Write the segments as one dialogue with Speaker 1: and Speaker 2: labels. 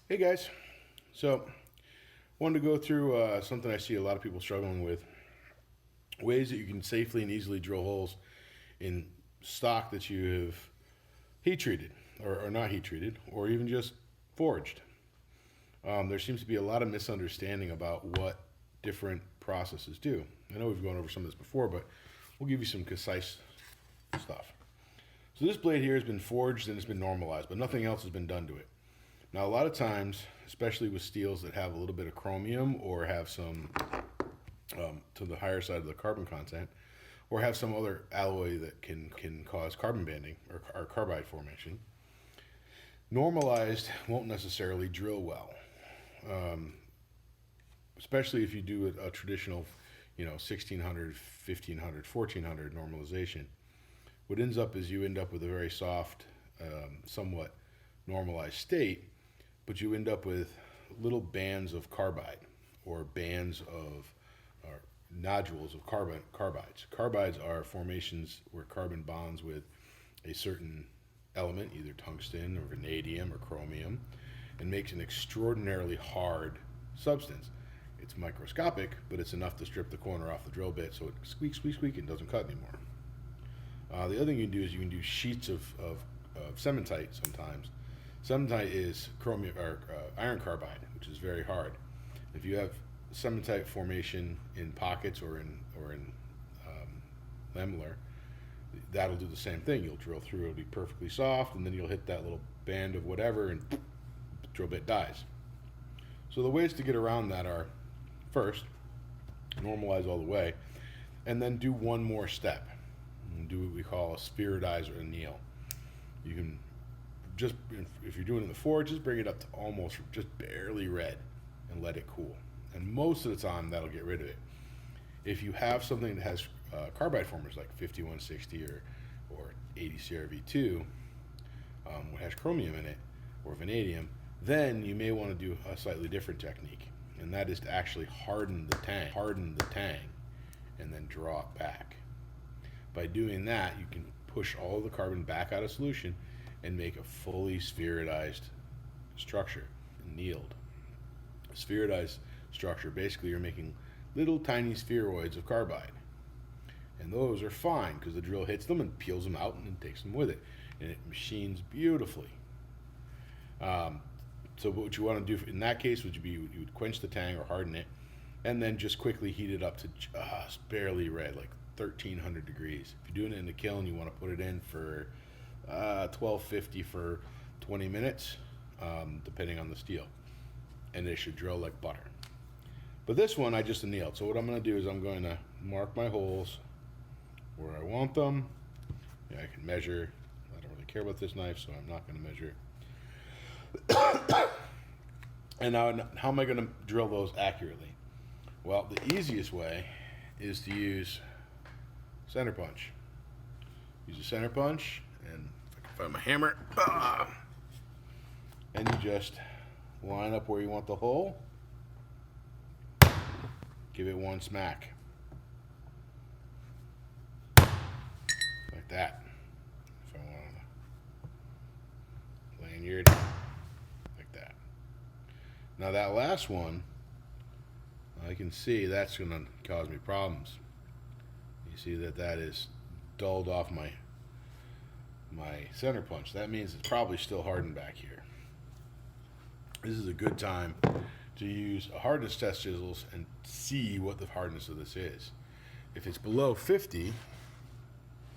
Speaker 1: Hey guys, so wanted to go through something I see a lot of people struggling with: ways that you can safely and easily drill holes in stock that you have heat treated, or not heat treated, or even just forged. There seems to be a lot of misunderstanding about what different processes do. I know we've gone over some of this before, but we'll give you some concise stuff. So this blade here has been forged and it's been normalized, but nothing else has been done to it. Now, a lot of times, especially with steels that have a little bit of chromium or have some to the higher side of the carbon content, or have some other alloy that can cause carbon banding or carbide formation, normalized won't necessarily drill well, um, especially if you do a traditional, 1600, 1500, 1400 normalization. What ends up is you end up with a very soft, somewhat normalized state, but you end up with little bands of carbide or bands of or nodules of carbides. Carbides are formations where carbon bonds with a certain element, either tungsten or vanadium or chromium, and makes an extraordinarily hard substance. It's microscopic, but it's enough to strip the corner off the drill bit so it squeaks, squeaks, squeak, and doesn't cut anymore. The other thing you can do is you can do sheets of cementite sometimes. Cementite is chromium or iron carbide, which is very hard. If you have cementite formation in pockets or in lamellar, that'll do the same thing. You'll drill through; it'll be perfectly soft, and then you'll hit that little band of whatever, and the drill bit dies. So the ways to get around that are, first, normalize all the way, and then do one more step. And do what we call a sphericize or anneal. You can just, if you're doing it in the forge, just bring it up to almost just barely red and let it cool. And most of the time, that'll get rid of it. If you have something that has carbide formers like 5160 or 80 CRV2, which has chromium in it, or vanadium, then you may want to do a slightly different technique, and that is to actually harden the tang, and then draw it back. By doing that, you can push all of the carbon back out of solution and make a fully sphericized structure, annealed. A sphericized structure, basically you're making little tiny spheroids of carbide. And those are fine because the drill hits them and peels them out and then takes them with it. And it machines beautifully. So what you want to do in that case would be you would quench the tang or harden it, and then just quickly heat it up to just barely red, like 1300 degrees. If you're doing it in the kiln, you want to put it in for 1250 for 20 minutes, depending on the steel, and it should drill like butter. But this one I just annealed. So what I'm going to do is I'm going to mark my holes where I want them. Yeah, I can measure. I don't really care about this knife, so I'm not going to measure. And now, how am I going to drill those accurately? Well, the easiest way is to use center punch. Use a center punch, and if I can find my hammer, and you just line up where you want the hole. Give it one smack, like that. If I want a lanyard, like that. Now that last one, I can see that's going to cause me problems. You see that is dulled off my center punch. That means it's probably still hardened back here. This is a good time to use a hardness test chisels and see what the hardness of this is. If it's below 50,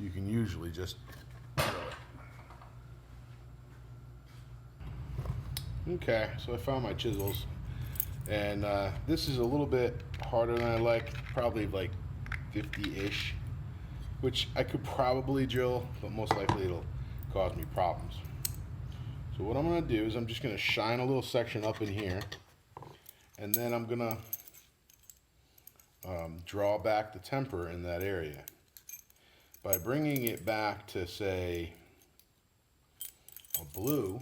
Speaker 1: you can usually just drill it. Okay, so I found my chisels, and this is a little bit harder than I like, probably like 50-ish, which I could probably drill, but most likely it'll cause me problems. So what I'm going to do is I'm just going to shine a little section up in here, and then I'm going to draw back the temper in that area. By bringing it back to, say, a blue,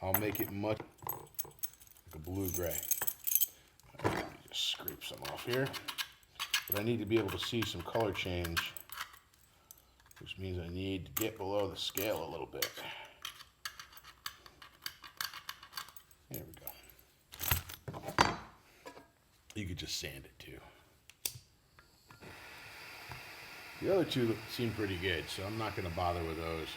Speaker 1: I'll make it much like a blue-gray. Let me just scrape some off here. But I need to be able to see some color change, which means I need to get below the scale a little bit. just sand it too. The other two seem pretty good, so I'm not going to bother with those.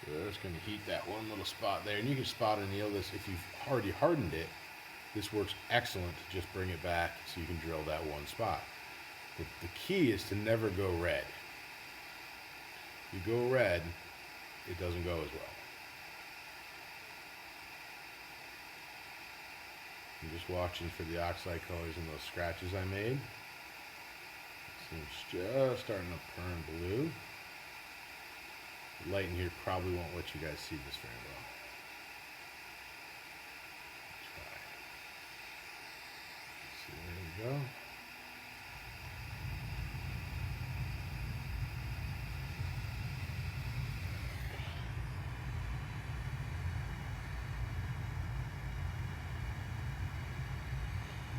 Speaker 1: So we're just going to heat that one little spot there, and you can spot anneal this if you've already hardened it. This works excellent to just bring it back so you can drill that one spot. The key is to never go red. If you go red, it doesn't go as well. I'm just watching for the oxide colors in those scratches I made. It's just starting to turn blue. The light in here probably won't let you guys see this very well. Try. See, there we go.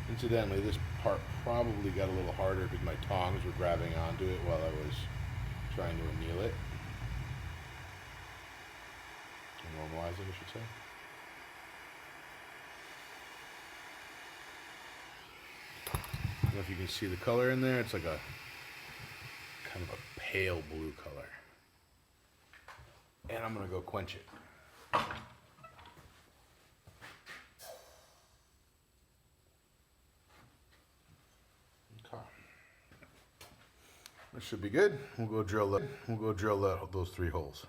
Speaker 1: Incidentally, this part probably got a little harder because my tongs were grabbing onto it while I was trying to anneal it. Normalize it, I should say. I don't know if you can see the color in there. It's like a kind of a pale blue color. And I'm going to go quench it. That should be good. We'll go drill those 3 holes.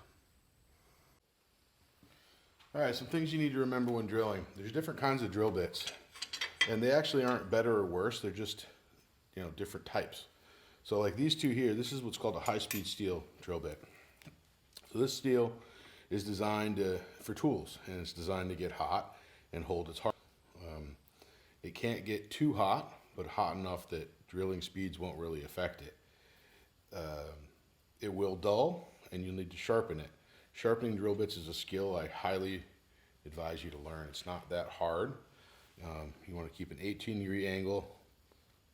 Speaker 1: All right, some things you need to remember when drilling. There's different kinds of drill bits, and they actually aren't better or worse. They're just, different types. So like these two here, this is what's called a high-speed steel drill bit. So this steel is designed for tools, and it's designed to get hot and hold its heart. It can't get too hot, but hot enough that drilling speeds won't really affect it. It will dull, and you'll need to sharpen it. Sharpening drill bits is a skill I highly advise you to learn. It's not that hard. You want to keep an 18-degree angle,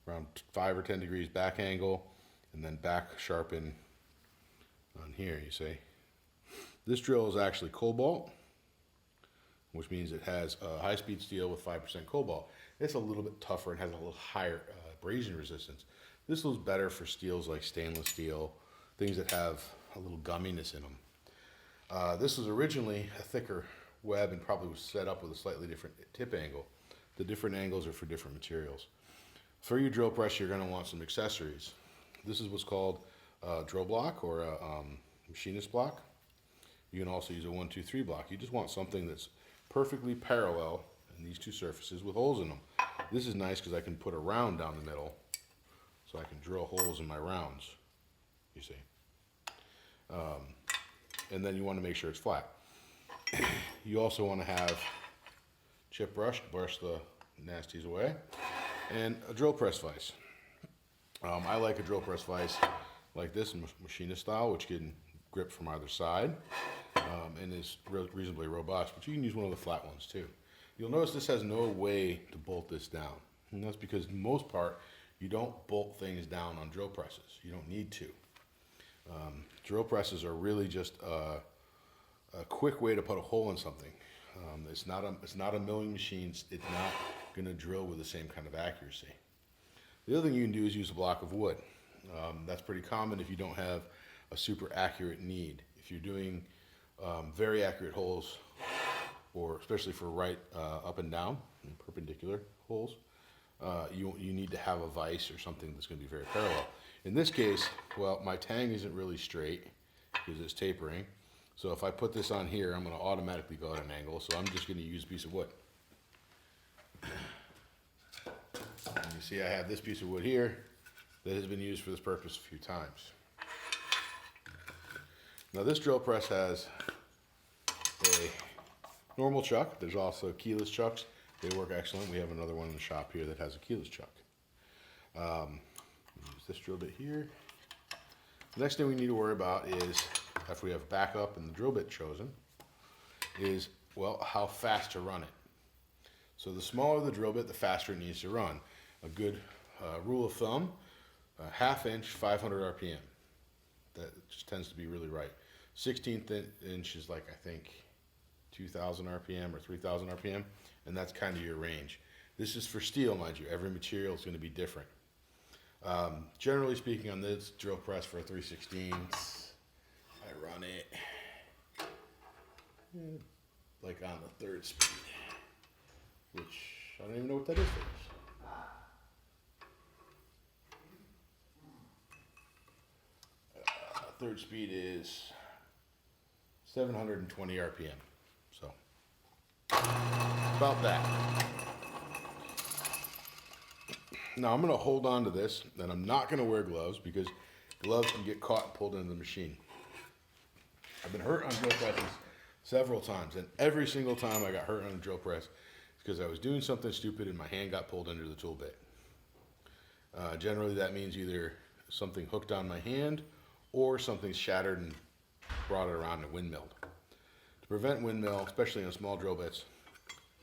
Speaker 1: around 5 or 10 degrees back angle, and then back sharpen on here, you see. This drill is actually cobalt, which means it has high-speed steel with 5% cobalt. It's a little bit tougher and has a little higher abrasion resistance. This was better for steels like stainless steel, things that have a little gumminess in them. This was originally a thicker web and probably was set up with a slightly different tip angle. The different angles are for different materials. For your drill press, you're going to want some accessories. This is what's called a drill block or a machinist block. You can also use a 1, 2, 3 block. You just want something that's perfectly parallel in these two surfaces with holes in them. This is nice because I can put a round down the middle, so I can drill holes in my rounds, you see. And then you want to make sure it's flat. You also want to have chip brush to brush the nasties away, and a drill press vise. I like a drill press vise like this, machinist style, which can grip from either side and is reasonably robust, but you can use one of the flat ones too. You'll notice this has no way to bolt this down, and that's because for the most part, you don't bolt things down on drill presses. You don't need to. Drill presses are really just a quick way to put a hole in something. It's not a milling machine. It's not going to drill with the same kind of accuracy. The other thing you can do is use a block of wood. That's pretty common if you don't have a super accurate need. If you're doing very accurate holes, or especially for right up and down and perpendicular holes, you need to have a vise or something that's going to be very parallel. In this case, well, my tang isn't really straight because it's tapering. So if I put this on here, I'm going to automatically go at an angle. So I'm just going to use a piece of wood. And you see I have this piece of wood here that has been used for this purpose a few times. Now this drill press has a normal chuck. There's also keyless chucks. They work excellent. We have another one in the shop here that has a keyless chuck. Use this drill bit here. The next thing we need to worry about is, after we have backup and the drill bit chosen, is, well, how fast to run it. So the smaller the drill bit, the faster it needs to run. A good rule of thumb, a ½ inch, 500 RPM. That just tends to be really right. 16th inch is like, I think, 2,000 RPM or 3,000 RPM. and that's kind of your range. This is for steel, mind you. Every material is going to be different. Generally speaking, on this drill press for a 3/16, I run it like on the 3rd speed, which I don't even know what that is for this. 3rd speed is 720 RPM. So about that. Now I'm going to hold on to this, and I'm not going to wear gloves because gloves can get caught and pulled into the machine. I've been hurt on drill presses several times, and every single time I got hurt on a drill press, it's because I was doing something stupid and my hand got pulled into the tool bit. Generally that means either something hooked on my hand or something shattered and brought it around and windmilled. To prevent windmill, especially on small drill bits,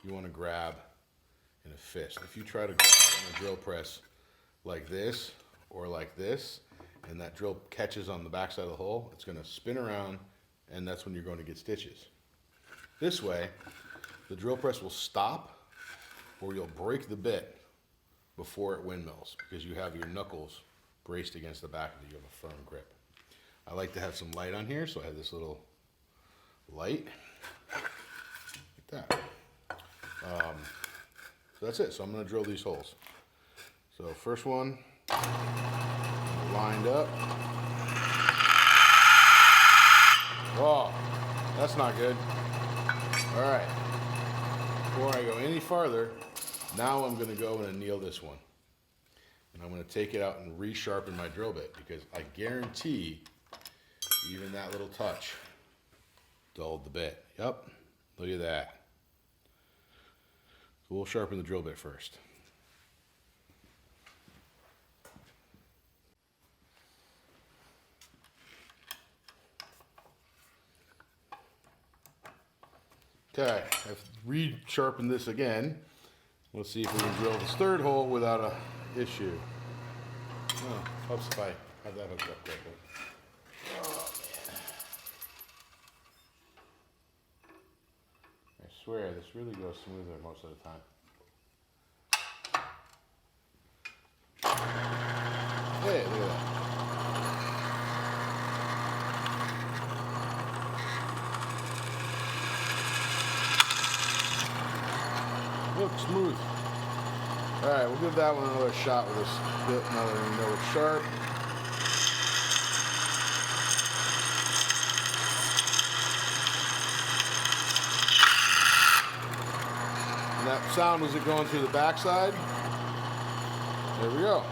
Speaker 1: you want to grab in a fist. If you try to grab on a drill press like this or like this, and that drill catches on the backside of the hole, it's going to spin around, and that's when you're going to get stitches. This way, the drill press will stop, or you'll break the bit before it windmills, because you have your knuckles braced against the back of it. You have a firm grip. I like to have some light on here, so I have this little light, like that. So that's it. So I'm going to drill these holes. So first one, lined up. Oh, that's not good. All right. Before I go any farther, now I'm going to go and anneal this one. And I'm going to take it out and resharpen my drill bit, because I guarantee even that little touch dulled the bit. Yep, look at that. So we'll sharpen the drill bit first. Okay, I've re-sharpened this again. Let's see if we can drill this 3rd hole without a issue. Oh, helps if I have that hooked up quickly. Oh, man. I swear, this really goes smoother most of the time. Hey, look at that. Look, smooth. Alright, we'll give that one another shot with this bit now that we know it's sharp. And that sound was it going through the backside? There we go.